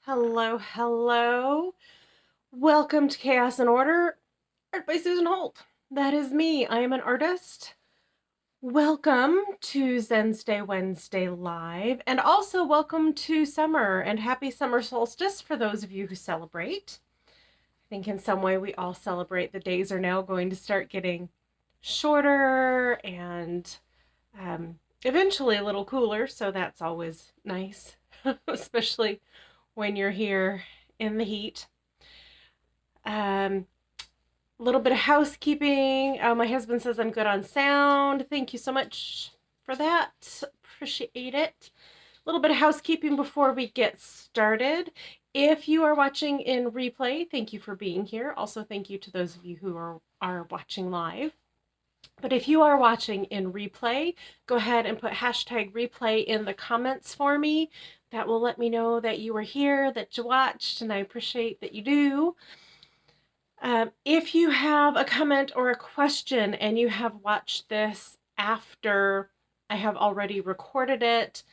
Hello, hello. Welcome to Chaos and Order, art by Susan Holt. That is me. I am an artist. Welcome to Zens-day Wednesday live, and also welcome to summer and happy summer solstice for those of you who celebrate. I think in some way we all celebrate. The days are now going to start getting shorter and eventually a little cooler, so that's always nice, especially when you're here in the heat. A little bit of housekeeping. My husband says I'm good on sound. Thank you so much for that. Appreciate it. A little bit of housekeeping before we get started. If you are watching in replay, thank you for being here. Also, thank you to those of you who are watching live. But if you are watching in replay, go ahead and put hashtag replay in the comments for me. That will let me know that you are here, that you watched, and I appreciate that you do. If you have a comment or a question and you have watched this after I have already recorded it,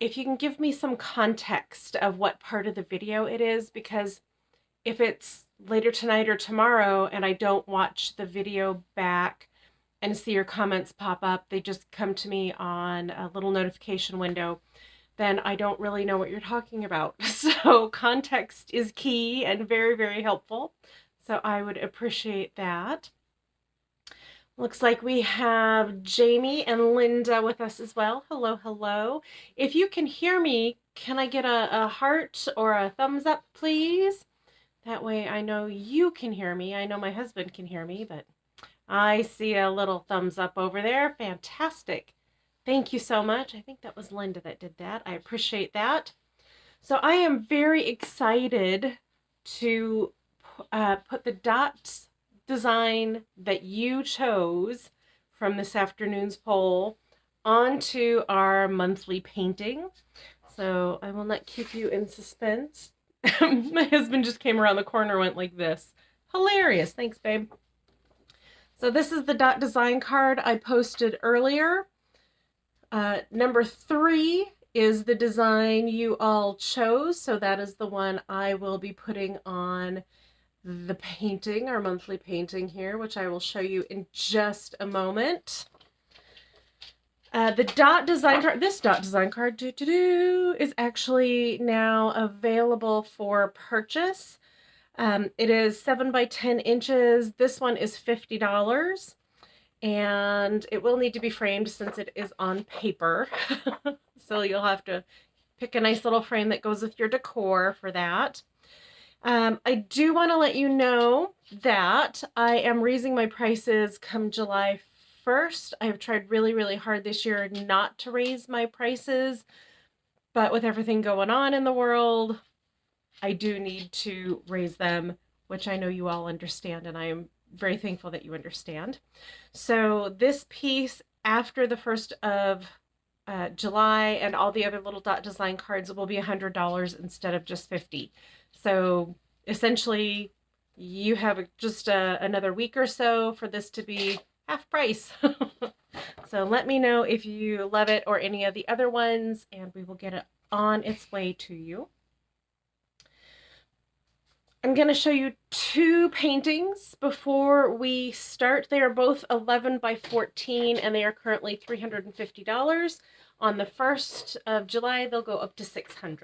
if you can give me some context of what part of the video it is, because if it's later tonight or tomorrow and I don't watch the video back and see your comments pop up, they just come to me on a little notification window, then I don't really know what you're talking about. So context is key and very, very helpful. So I would appreciate that. Looks like we have Jamie and Linda with us as well. Hello, hello. If you can hear me, can I get a heart or a thumbs up, please? That way I know you can hear me. I know my husband can hear me, but I see a little thumbs up over there. Fantastic. Thank you so much. I think that was Linda that did that. I appreciate that. So I am very excited to put the dots design that you chose from this afternoon's poll onto our monthly painting. So I will not keep you in suspense. My husband just came around the corner, went like this. Hilarious. Thanks, babe. So this is the dot design card I posted earlier. Number 3 is the design you all chose. So that is the one I will be putting on the painting, our monthly painting here, which I will show you in just a moment. The dot design card, this dot design card is actually now available for purchase. It is 7 by 10 inches. This one is $50, and it will need to be framed since it is on paper. So you'll have to pick a nice little frame that goes with your decor for that. I do want to let you know that I am raising my prices come July 1st. I have tried really, really hard this year not to raise my prices, but with everything going on in the world, I do need to raise them, which I know you all understand, and I am very thankful that you understand. So this piece, after the 1st of July, and all the other little dot design cards will be $100 instead of just $50. So essentially, you have just another week or so for this to be half price. So let me know if you love it or any of the other ones, and we will get it on its way to you. I'm going to show you 2 paintings before we start. They are both 11 by 14, and they are currently $350. On the 1st of July, they'll go up to $600.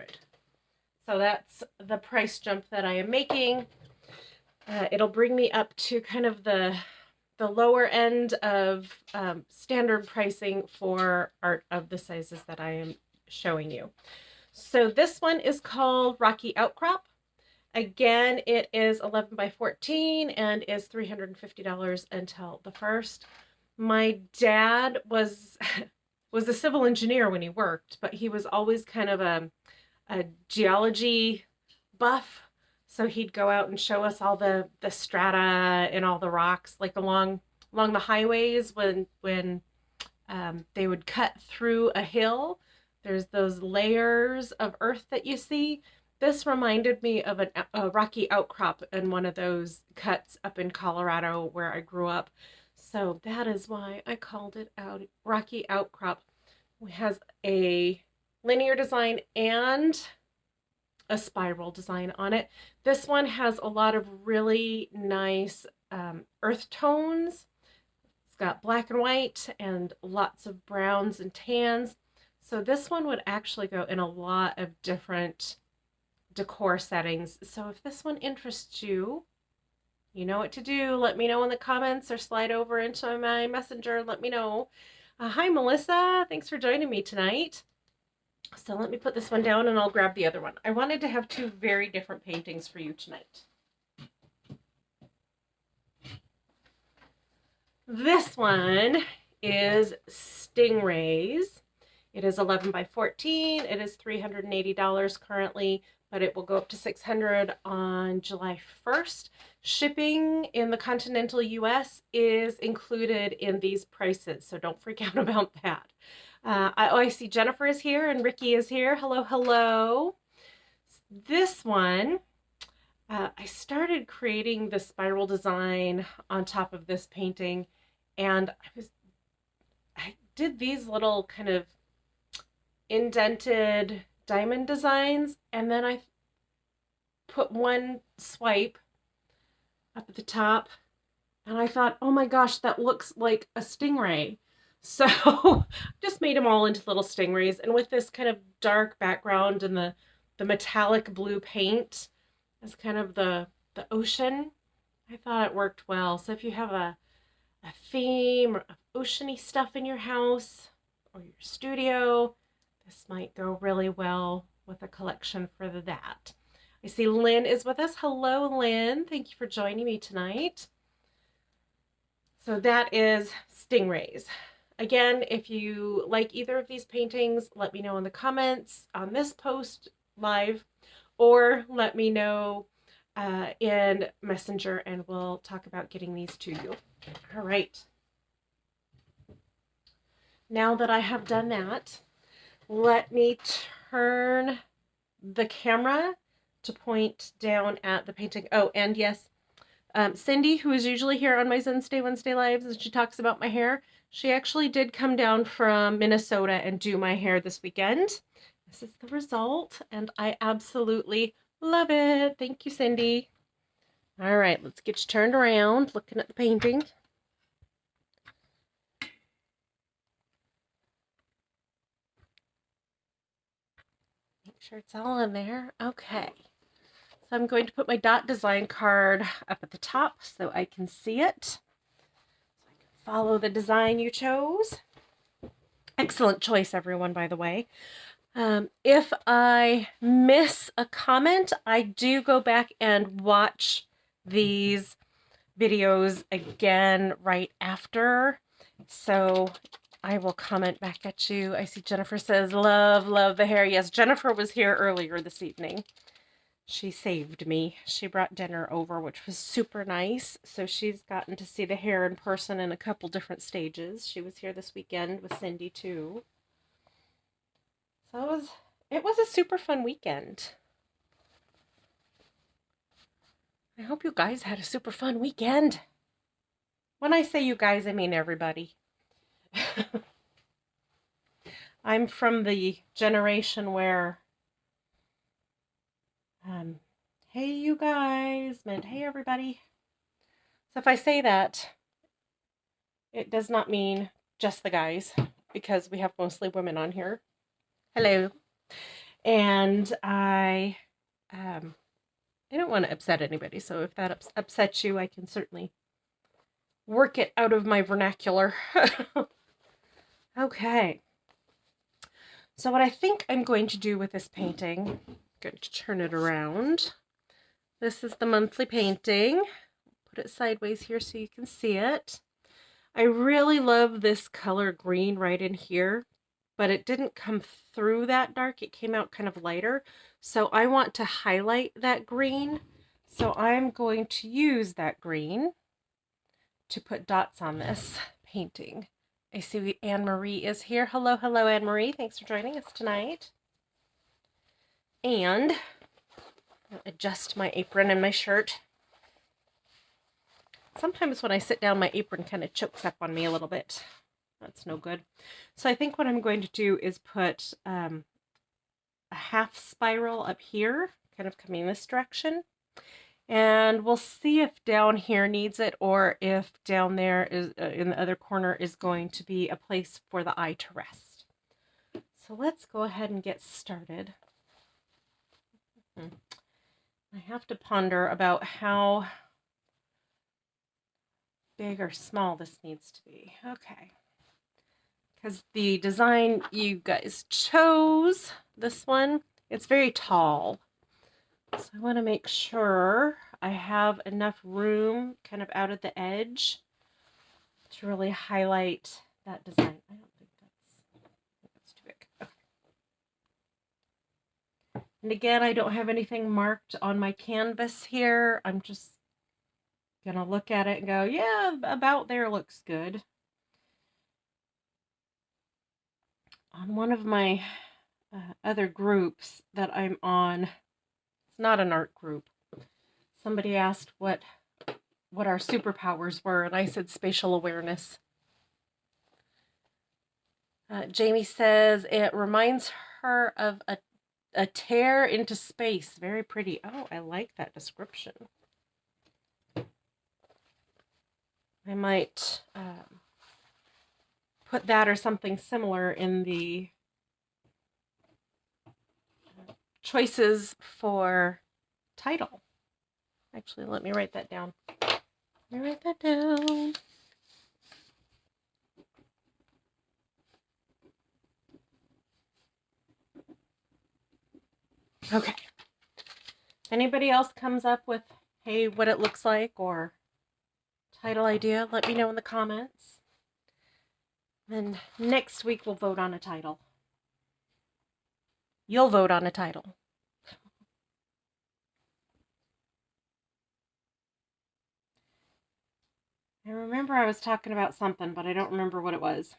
So that's the price jump that I am making. It'll bring me up to kind of the lower end of standard pricing for art of the sizes that I am showing you. So this one is called Rocky Outcrop. Again, it is 11 by 14 and is $350 until the 1st. My dad was a civil engineer when he worked, but he was always kind of a geology buff. So he'd go out and show us all the strata and all the rocks, like along the highways when they would cut through a hill. There's those layers of earth that you see. This reminded me of a rocky outcrop in one of those cuts up in Colorado where I grew up. So that is why I called it out Rocky Outcrop. It has a linear design and a spiral design on it. This one has a lot of really nice earth tones. It's got black and white and lots of browns and tans. So this one would actually go in a lot of different decor settings. So if this one interests you, you know what to do. Let me know in the comments or slide over into my messenger. Let me know. Hi, Melissa. Thanks for joining me tonight. So let me put this one down and I'll grab the other one. I wanted to have two very different paintings for you tonight. This one is Stingrays. It is 11 by 14. It is $380 currently, but it will go up to $600 on July 1st. Shipping in the continental US is included in these prices, so don't freak out about that. I see Jennifer is here and Ricky is here. Hello, hello. This one, I started creating the spiral design on top of this painting, and I did these little kind of indented diamond designs, and then I put one swipe up at the top, and I thought, oh my gosh, that looks like a stingray. So just made them all into little stingrays, and with this kind of dark background and the metallic blue paint as kind of the ocean, I thought it worked well. So if you have a theme of oceany stuff in your house or your studio, this might go really well with a collection for that. I see Lynn is with us. Hello, Lynn. Thank you for joining me tonight. So that is Stingrays. Again, if you like either of these paintings, let me know in the comments on this post live, or let me know in Messenger and we'll talk about getting these to you. All right. Now that I have done that, let me turn the camera to point down at the painting. Oh, and yes, Cindy, who is usually here on my Zens-day Wednesday lives, and she talks about my hair, she actually did come down from Minnesota and do my hair this weekend. This is the result, and I absolutely love it. Thank you, Cindy. All right, let's get you turned around, looking at the painting. Make sure it's all in there. Okay. So I'm going to put my dot design card up at the top so I can see it. So I can follow the design you chose. Excellent choice, everyone, by the way. If I miss a comment, I do go back and watch these videos again right after. So I will comment back at you. I see Jennifer says, love, love the hair. Yes, Jennifer was here earlier this evening. She saved me. She brought dinner over, which was super nice. So she's gotten to see the hair in person in a couple different stages. She was here this weekend with Cindy too. So it was a super fun weekend. I hope you guys had a super fun weekend. When I say you guys, I mean everybody. I'm from the generation where hey you guys meant hey everybody. So if I say that, it does not mean just the guys, because we have mostly women on here. Hello. And I don't want to upset anybody, so if that upsets you, I can certainly work it out of my vernacular. Okay. So what I think I'm going to do with this painting, I'm going to turn it around. This is the monthly painting. Put it sideways here so you can see it. I really love this color green right in here, but it didn't come through that dark. It came out kind of lighter. So I want to highlight that green. So I'm going to use that green to put dots on this painting. I see Anne-Marie is here. Hello, hello, Anne-Marie. Thanks for joining us tonight. And I'll adjust my apron and my shirt. Sometimes when I sit down, my apron kind of chokes up on me a little bit. That's no good. So I think what I'm going to do is put a half spiral up here kind of coming this direction. And we'll see if down here needs it or if down there is in the other corner is going to be a place for the eye to rest. So let's go ahead and get started. I have to ponder about how big or small this needs to be. Okay. Because the design you guys chose, this one, it's very tall. So I want to make sure I have enough room kind of out at the edge to really highlight that design. I don't think that's too big. Okay. And again, I don't have anything marked on my canvas here. I'm just going to look at it and go, yeah, about there looks good. On one of my other groups that I'm on, it's not an art group, somebody asked what our superpowers were, and I said spatial awareness. Jamie says it reminds her of a tear into space. Very pretty. Oh, I like that description. I might put that or something similar in the choices for title. Actually, let me write that down. Okay. Anybody else comes up with, hey, what it looks like or title idea, let me know in the comments. Then next week we'll vote on a title. You'll vote on a title. I remember I was talking about something, but I don't remember what it was.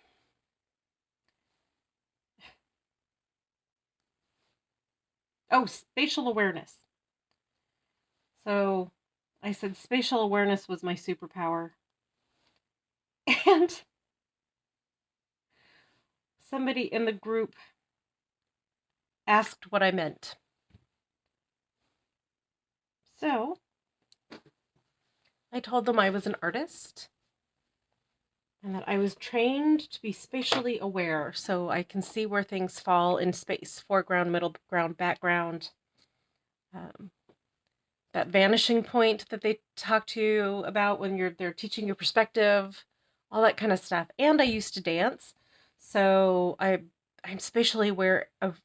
Oh, spatial awareness. So I said spatial awareness was my superpower. And somebody in the group asked what I meant. So I told them I was an artist and that I was trained to be spatially aware, so I can see where things fall in space, foreground, middle ground, background. That vanishing point that they talk to you about when they're teaching you perspective, all that kind of stuff. And I used to dance, so I'm spatially aware of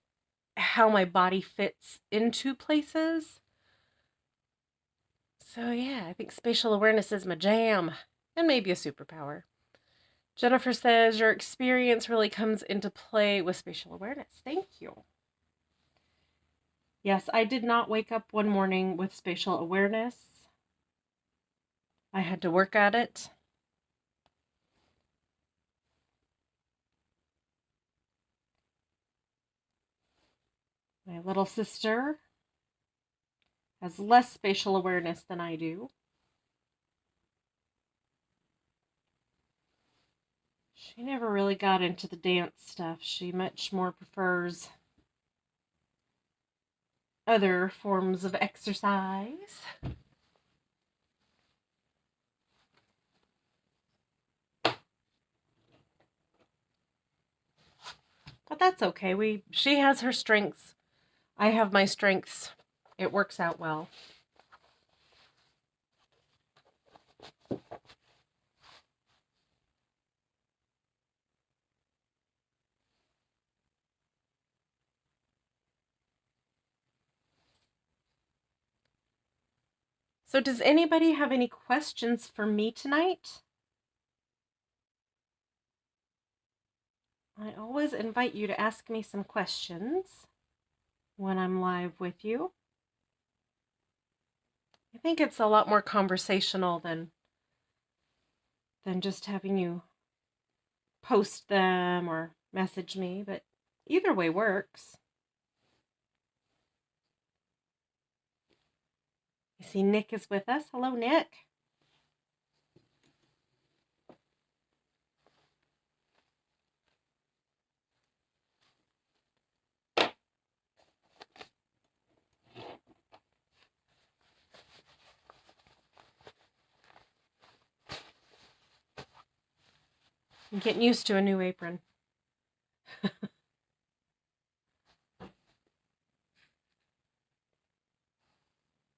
how my body fits into places. So yeah, I think spatial awareness is my jam, and maybe a superpower. Jennifer says, your experience really comes into play with spatial awareness. Thank you. Yes, I did not wake up one morning with spatial awareness. I had to work at it. My little sister has less spatial awareness than I do. She never really got into the dance stuff. She much more prefers other forms of exercise. But that's okay. She has her strengths. I have my strengths. It works out well. So does anybody have any questions for me tonight? I always invite you to ask me some questions when I'm live with you. I think it's a lot more conversational than just having you post them or message me, but either way works. I see Nick is with us. Hello, Nick. I'm getting used to a new apron.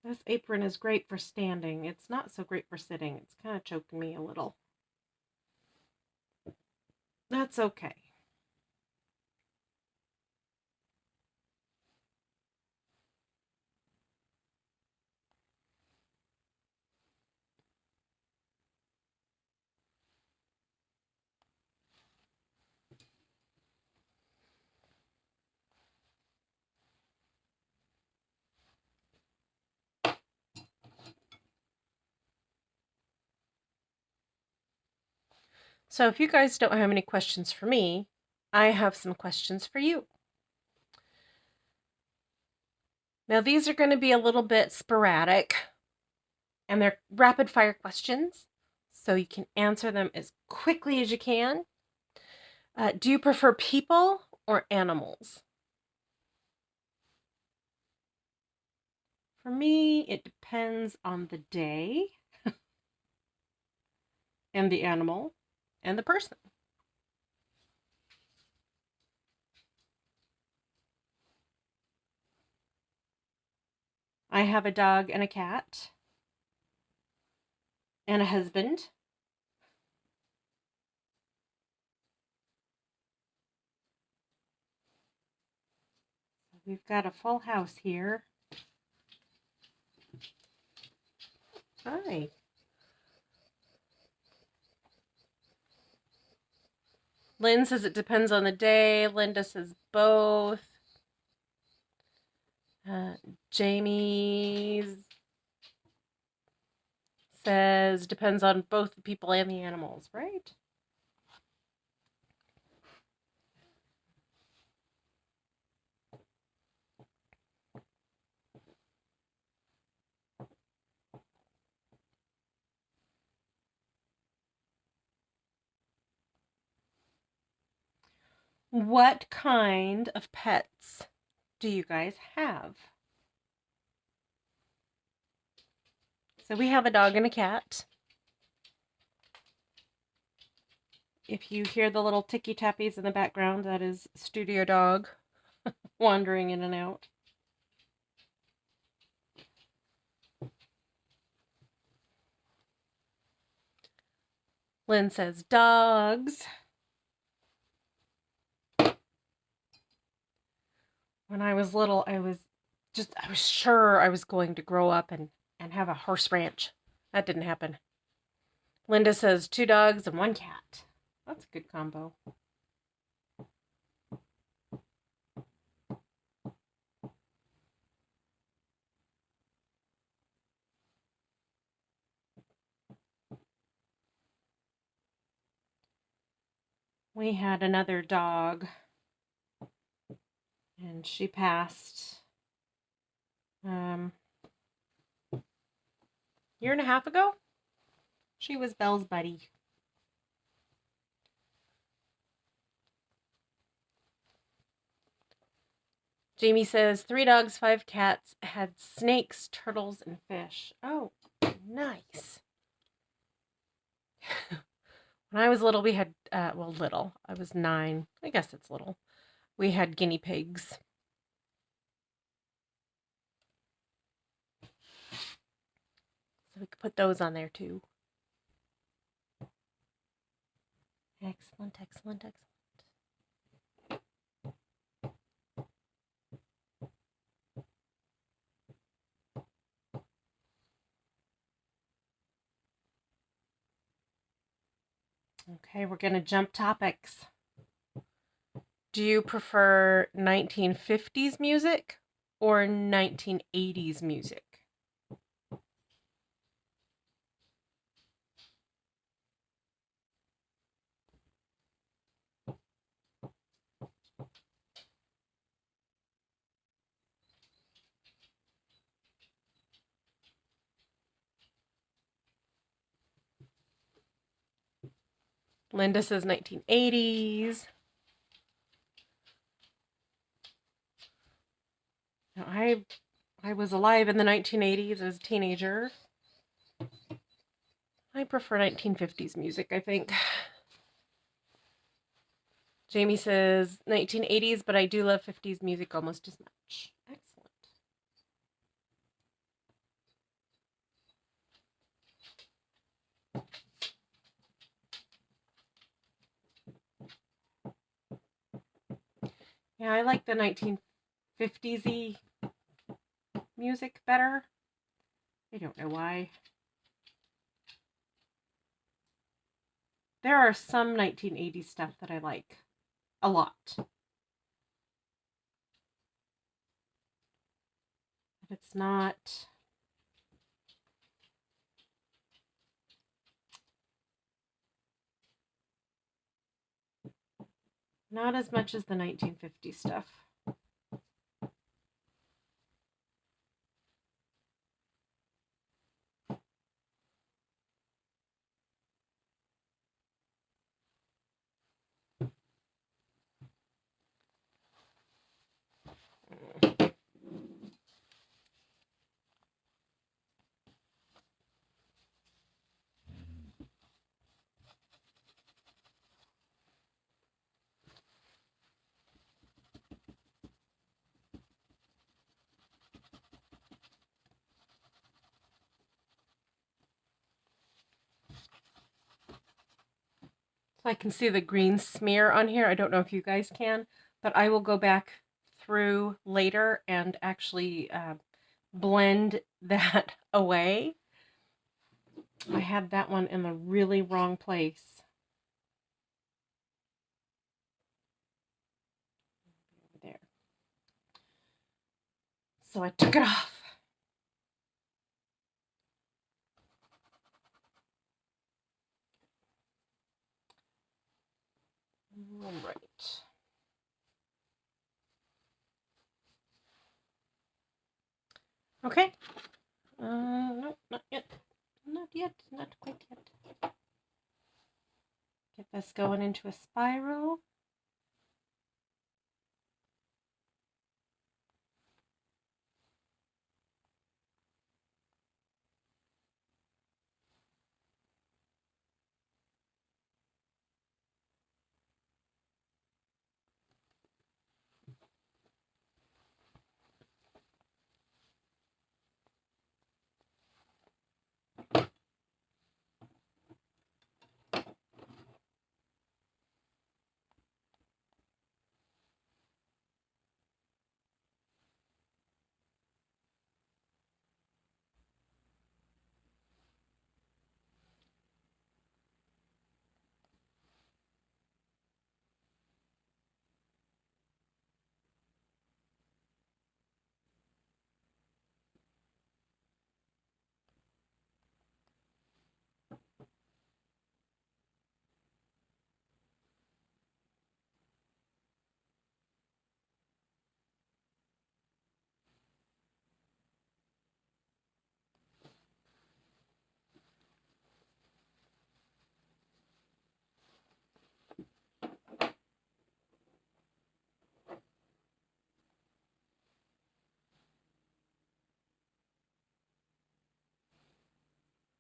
This apron is great for standing. It's not so great for sitting. It's kind of choking me a little. That's okay. So if you guys don't have any questions for me, I have some questions for you. Now these are going to be a little bit sporadic, and they're rapid fire questions, so you can answer them as quickly as you can. Do you prefer people or animals? For me, it depends on the day and the animal and the person. I have a dog and a cat and a husband. We've got a full house here. Hi. Lynn says it depends on the day. Linda says both. Jamie says depends on both the people and the animals, right? What kind of pets do you guys have? So we have a dog and a cat. If you hear the little ticky tappies in the background, that is Studio Dog wandering in and out. Lynn says dogs. When I was little, I was sure I was going to grow up and have a horse ranch. That didn't happen. Linda says 2 dogs and 1 cat. That's a good combo. We had another dog, and she passed year and a half ago. She was Belle's buddy. Jamie says 3 dogs, 5 cats, had snakes, turtles, and fish. Oh, nice. When I was little, we had, little. I was 9. I guess it's little. We had guinea pigs. So we could put those on there too. Excellent, excellent, excellent. Okay, we're going to jump topics. Do you prefer 1950s music or 1980s music? Linda says 1980s. Now, I was alive in the 1980s as a teenager. I prefer 1950s music, I think. Jamie says 1980s, but I do love 50s music almost as much. Excellent. Yeah, I like the 1950s-y music better. I don't know why. There are some 1980s stuff that I like a lot. But it's not as much as the 1950s stuff. So I can see the green smear on here. I don't know if you guys can, but I will go back through later and actually blend that away. I had that one in the really wrong place. There. So I took it off. All right. Okay. No, not yet. Not yet. Not quite yet. Get this going into a spiral.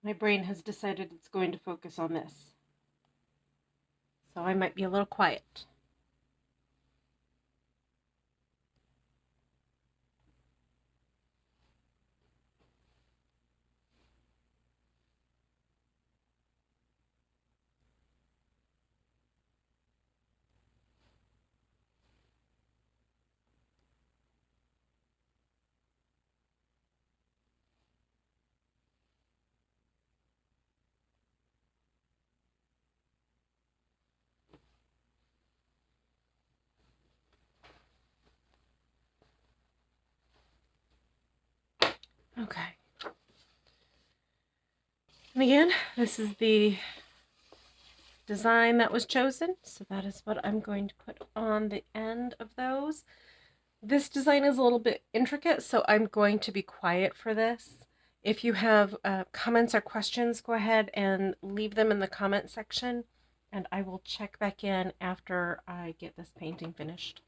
My brain has decided it's going to focus on this. So I might be a little quiet. Okay. And again, this is the design that was chosen, so that is what I'm going to put on the end of those. This design is a little bit intricate, so I'm going to be quiet for this. If you have comments or questions, go ahead and leave them in the comment section, and I will check back in after I get this painting finished.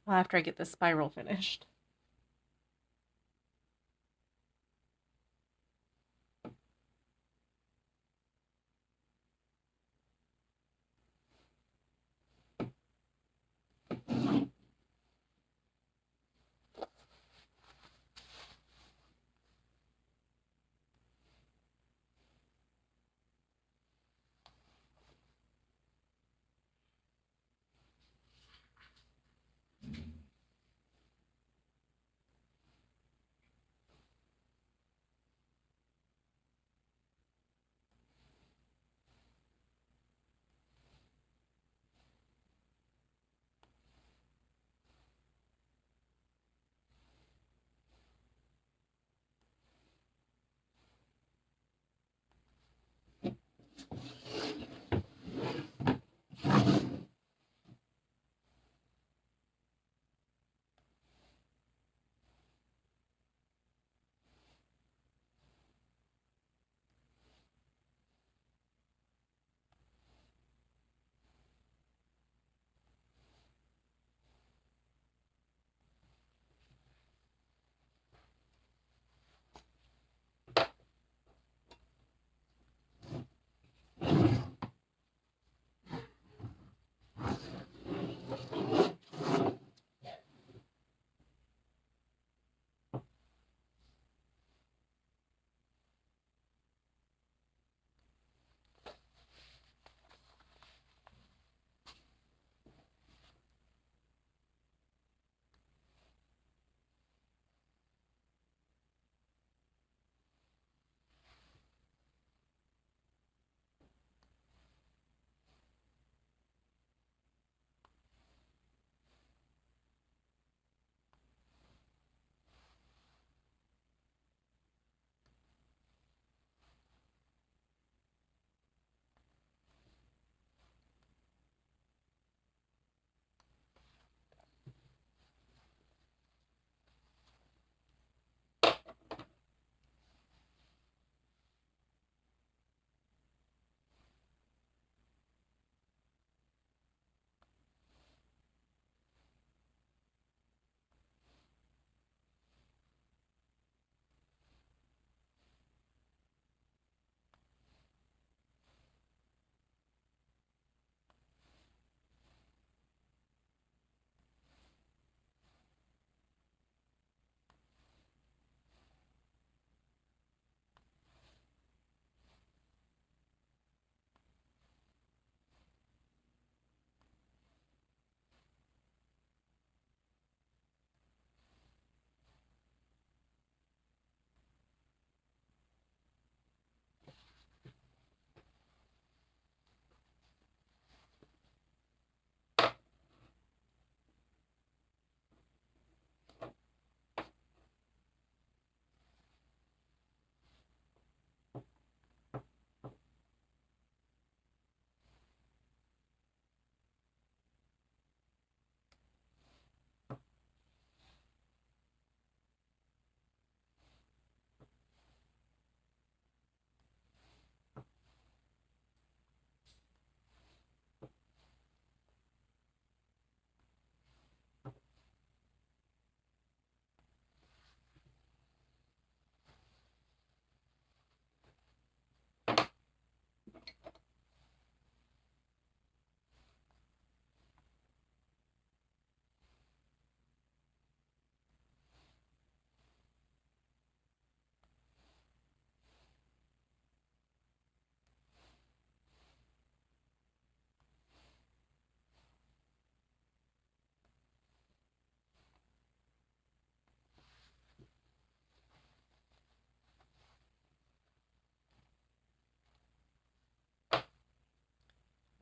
Well, after I get this spiral finished.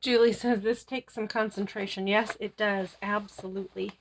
Julie says this takes some concentration. Yes, it does. Absolutely.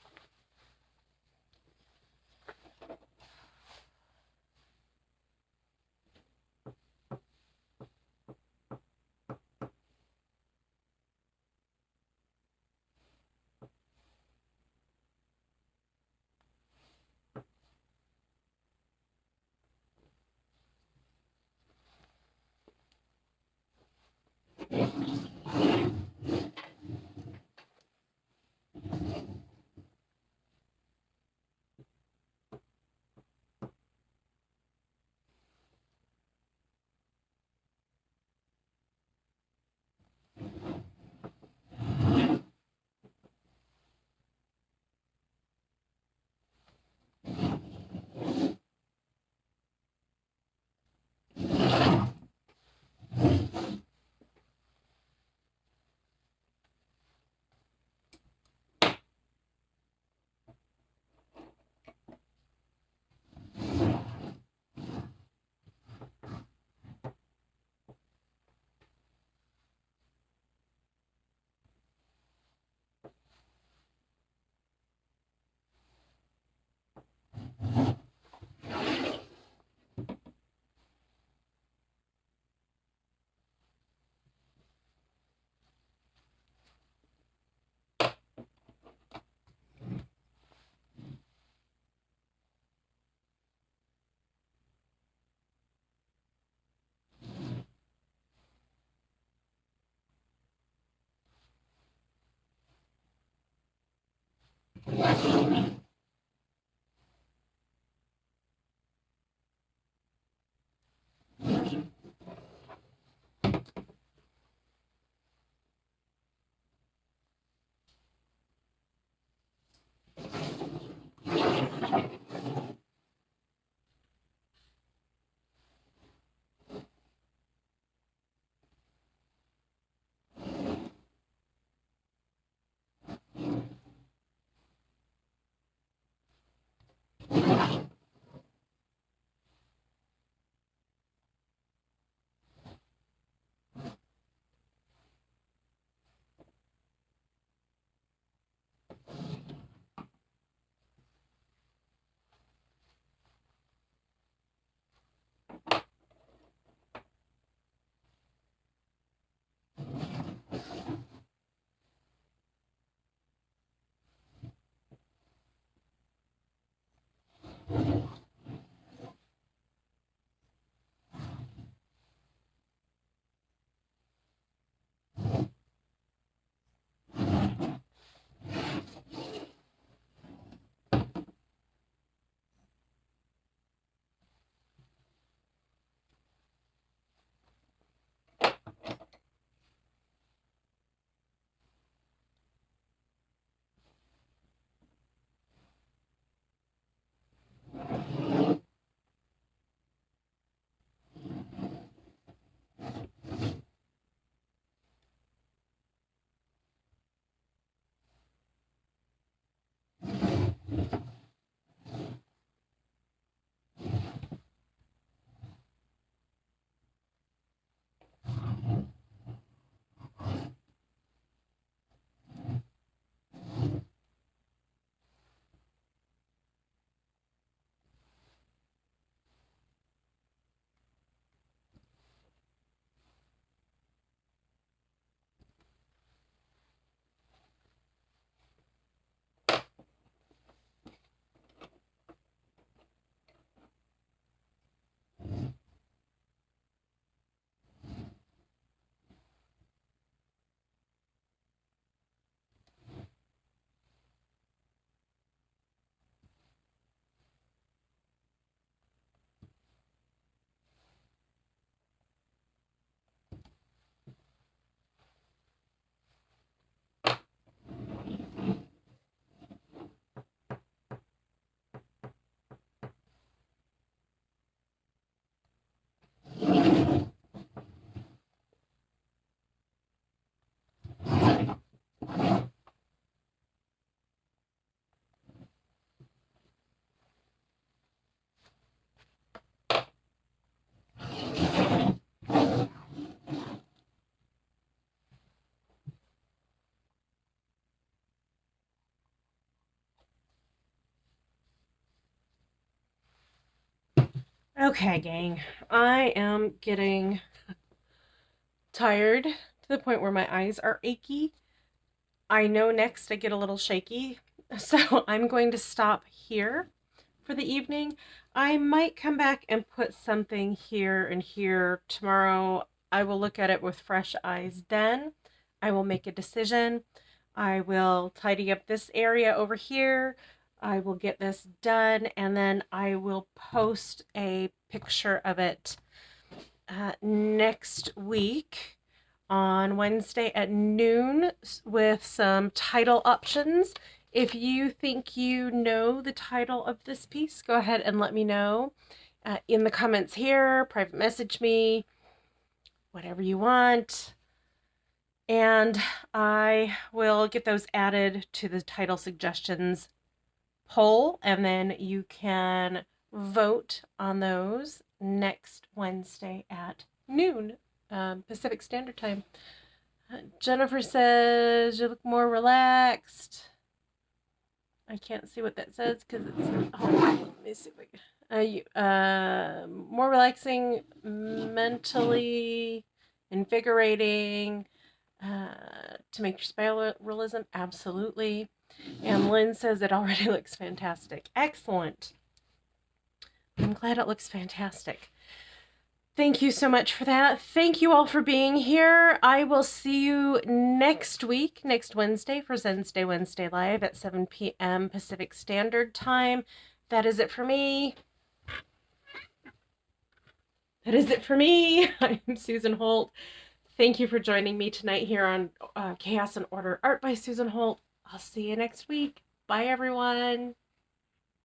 Okay, gang, I am getting tired to the point where my eyes are achy. I know next I get a little shaky, so I'm going to stop here for the evening. I might come back and put something here and here tomorrow. I will look at it with fresh eyes then. I will make a decision. I will tidy up this area over here. I will get this done, and then I will post a picture of it next week on Wednesday at noon with some title options. If you think you know the title of this piece, go ahead and let me know in the comments here, private message me, whatever you want. And I will get those added to the title suggestions poll, and then you can vote on those next Wednesday at noon Pacific Standard Time. Jennifer says you look more relaxed. I can't see what that says because it's. Oh, let me see. More relaxing, mentally invigorating. To make your spiralism, absolutely. And Lynn says it already looks fantastic. Excellent. I'm glad it looks fantastic. Thank you so much for that. Thank you all for being here. I will see you next week, next Wednesday, for Zens-day Wednesday Live at 7 p.m. Pacific Standard Time. That is it for me. I'm Susan Holt. Thank you for joining me tonight here on Chaos and Order Art by Susan Holt. I'll see you next week. Bye, everyone.